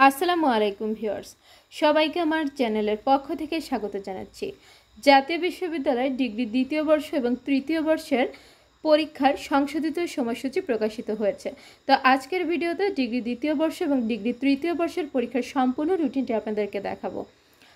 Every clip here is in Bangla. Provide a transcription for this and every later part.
আসসালামু আলাইকুম ভিউয়ার্স, সবাইকে আমার চ্যানেলের পক্ষ থেকে স্বাগত জানাচ্ছি। জাতীয় বিশ্ববিদ্যালয়ের ডিগ্রি দ্বিতীয় বর্ষ এবং তৃতীয় বর্ষের পরীক্ষার সংশোধিত সময়সূচি প্রকাশিত হয়েছে। তো আজকের ভিডিওতে ডিগ্রি দ্বিতীয় বর্ষ এবং ডিগ্রি তৃতীয় বর্ষের পরীক্ষার সম্পূর্ণ রুটিনটি আপনাদেরকে দেখাবো।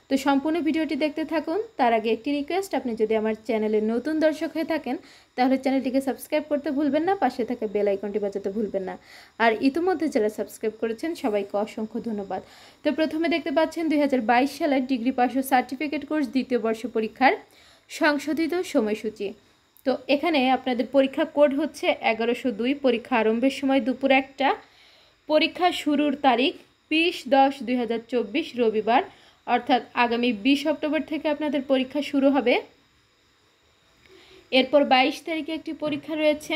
তো সম্পূর্ণ ভিডিওটি দেখতে থাকুন। তার আগে একটি রিকোয়েস্ট, আপনি যদি আমার চ্যানেলে নতুন দর্শক হয়ে থাকেন তাহলে চ্যানেলটিকে সাবস্ক্রাইব করতে ভুলবেন না, পাশে থাকা বেল আইকনটি বাজাতে ভুলবেন না। আর ইতিমধ্যে যারা সাবস্ক্রাইব করেছেন সবাইকে অসংখ্য ধন্যবাদ। তো প্রথমে দেখতে পাচ্ছেন 2022 সালের ডিগ্রি পাস ও সার্টিফিকেট কোর্স দ্বিতীয় বর্ষ পরীক্ষার সংশোধিত সময়সূচি। তো এখানে আপনাদের পরীক্ষা কোড হচ্ছে 1102। পরীক্ষা আরম্ভের সময় দুপুর 1টা। পরীক্ষা শুরুর তারিখ 20/10/2024 রবিবার, অর্থাৎ আগামী 20 অক্টোবর থেকে আপনাদের পরীক্ষা শুরু হবে। এরপর 22 তারিখে একটি পরীক্ষা রয়েছে।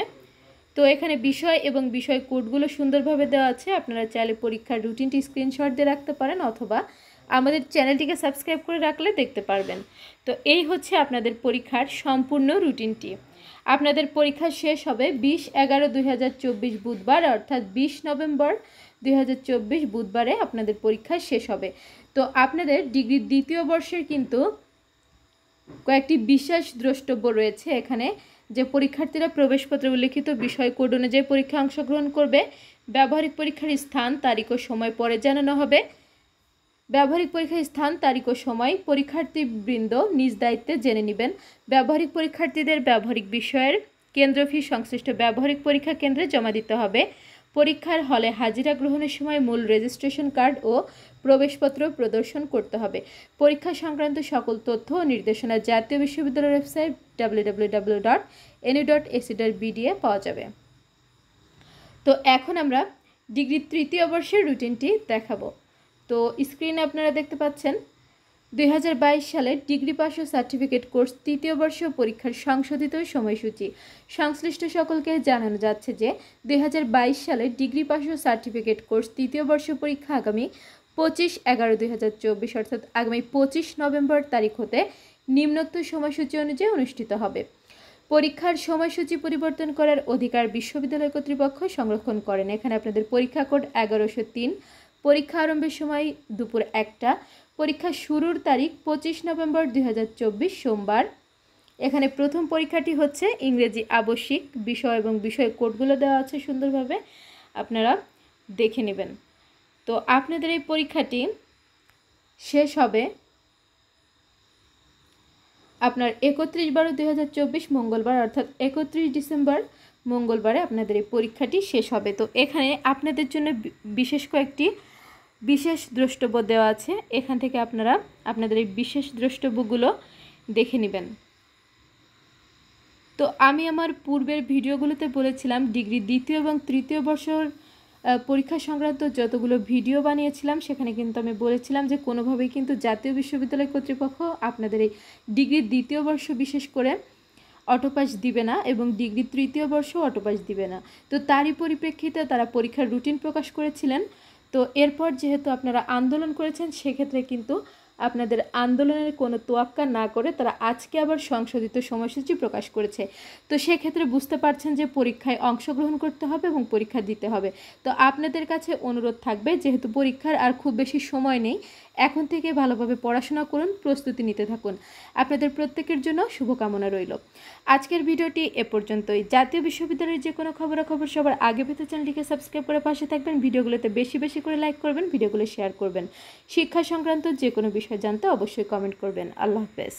তো এখানে বিষয় এবং বিষয় কোডগুলো সুন্দরভাবে দেওয়া আছে। আপনারা চাইলে পরীক্ষার রুটিনটি স্ক্রিনশট দিয়ে রাখতে পারেন অথবা আমাদের চ্যানেলটিকে সাবস্ক্রাইব করে রাখলে দেখতে পারবেন। তো এই হচ্ছে আপনাদের পরীক্ষার সম্পূর্ণ রুটিনটি। আপনাদের পরীক্ষা শেষ হবে 20/11/2024 বুধবার, অর্থাৎ 20 নভেম্বর 2024 বুধবারে আপনাদের পরীক্ষা শেষ হবে। তো আপনাদের ডিগ্রির দ্বিতীয় বর্ষের কিন্তু কয়েকটি বিশেষ দ্রষ্টব্য রয়েছে এখানে, যে পরীক্ষার্থীরা প্রবেশপত্রে উল্লিখিত বিষয় কোড অনুযায়ী পরীক্ষায় অংশগ্রহণ করবে। ব্যবহারিক পরীক্ষার স্থান, তারিখ ও সময় পরে জানানো হবে। ব্যবহারিক পরীক্ষার স্থান, তারিখ ও সময় পরীক্ষার্থীবৃন্দ নিজ দায়িত্বে জেনে নেবেন। ব্যবহারিক পরীক্ষার্থীদের ব্যবহারিক বিষয়ের কেন্দ্র ফি সংশ্লিষ্ট ব্যবহারিক পরীক্ষা কেন্দ্রে জমা দিতে হবে। পরীক্ষার হলে হাজিরা গ্রহণের সময় মূল রেজিস্ট্রেশন কার্ড ও প্রবেশপত্র প্রদর্শন করতে হবে। পরীক্ষা সংক্রান্ত সকল তথ্য ও নির্দেশনা জাতীয় বিশ্ববিদ্যালয়ের ওয়েবসাইট www.nu.ac.bd এ পাওয়া যাবে। তো এখন আমরা ডিগ্রি তৃতীয় বর্ষের রুটিনটি দেখাবো। তো স্ক্রিনে আপনারা দেখতে পাচ্ছেন 2022 সালের ডিগ্রি পাস ও সার্টিফিকেট কোর্স তৃতীয় বর্ষ পরীক্ষার সংশোধিত সময়সূচি। সংশ্লিষ্ট সকলকে জানানো যাচ্ছে যে 2022 সালের ডিগ্রি পাস ও সার্টিফিকেট কোর্স তৃতীয় বর্ষ পরীক্ষা আগামী 25/11/2024 অর্থাৎ আগামী 25 নভেম্বর তারিখ হতে নিম্নোক্ত সময়সূচি অনুযায়ী অনুষ্ঠিত হবে। পরীক্ষার সময়সূচি পরিবর্তন করার অধিকার বিশ্ববিদ্যালয় কর্তৃপক্ষ সংরক্ষণ করেন। এখানে আপনাদের পরীক্ষা কোড 1103। পরীক্ষা আরম্ভের সময় দুপুর 1টা। পরীক্ষা শুরুর তারিখ 25 নভেম্বর 2024 সোমবার। এখানে প্রথম পরীক্ষাটি হচ্ছে ইংরেজি আবশ্যিক বিষয় এবং বিষয় কোডগুলো দেওয়া আছে সুন্দরভাবে, আপনারা দেখে নেবেন। তো আপনাদের এই পরীক্ষাটি শেষ হবে আপনার 31/12/2024 মঙ্গলবার, অর্থাৎ 31 ডিসেম্বর মঙ্গলবারে আপনাদের এই পরীক্ষাটি শেষ হবে। তো এখানে আপনাদের জন্য বিশেষ কয়েকটি বিশেষ দ্রষ্টব্য দেওয়া আছে। এখান থেকে আপনারা আপনাদের এই বিশেষ দ্রষ্টব্যগুলো দেখে নেবেন। তো আমি আমার পূর্বের ভিডিওগুলোতে বলেছিলাম ডিগ্রি দ্বিতীয় এবং তৃতীয় বর্ষর পরীক্ষা সংক্রান্ত যতগুলো ভিডিও বানিয়েছিলাম সেখানে কিন্তু আমি বলেছিলাম যে কোনোভাবেই কিন্তু জাতীয় বিশ্ববিদ্যালয় কর্তৃপক্ষ আপনাদের এই ডিগ্রি দ্বিতীয় বর্ষ বিশেষ করে অটোপাস দিবে না এবং ডিগ্রি তৃতীয় বর্ষ অটোপাস দিবে না। তো তারই পরিপ্রেক্ষিতে তারা পরীক্ষার রুটিন প্রকাশ করেছিলেন। তো এরপর যেহেতু আপনারা আন্দোলন করেছেন সেক্ষেত্রে কিন্তু আপনাদের আন্দোলনের কোনো তোয়াক্কা না করে তারা আজকে আবার সংশোধিত সময়সূচি প্রকাশ করেছে। তো সেক্ষেত্রে বুঝতে পারছেন যে পরীক্ষায় অংশগ্রহণ করতে হবে এবং পরীক্ষা দিতে হবে। তো আপনাদের কাছে অনুরোধ থাকবে, যেহেতু পরীক্ষার আর খুব বেশি সময় নেই, এখন থেকে ভালোভাবে পড়াশোনা করুন, প্রস্তুতি নিতে থাকুন। আপনাদের প্রত্যেকের জন্য শুভকামনা রইল। আজকের ভিডিওটি এ পর্যন্তই। জাতীয় বিশ্ববিদ্যালয়ের যে কোনো খবরাখবর সবার আগে পেতে চ্যানেলটিকে সাবস্ক্রাইব করে পাশে থাকবেন। ভিডিওগুলোতে বেশি বেশি করে লাইক করবেন, ভিডিওগুলো শেয়ার করবেন। শিক্ষা সংক্রান্ত যে কোনো বিষয় জানতে অবশ্যই কমেন্ট করবেন। আল্লাহ হাফেজ।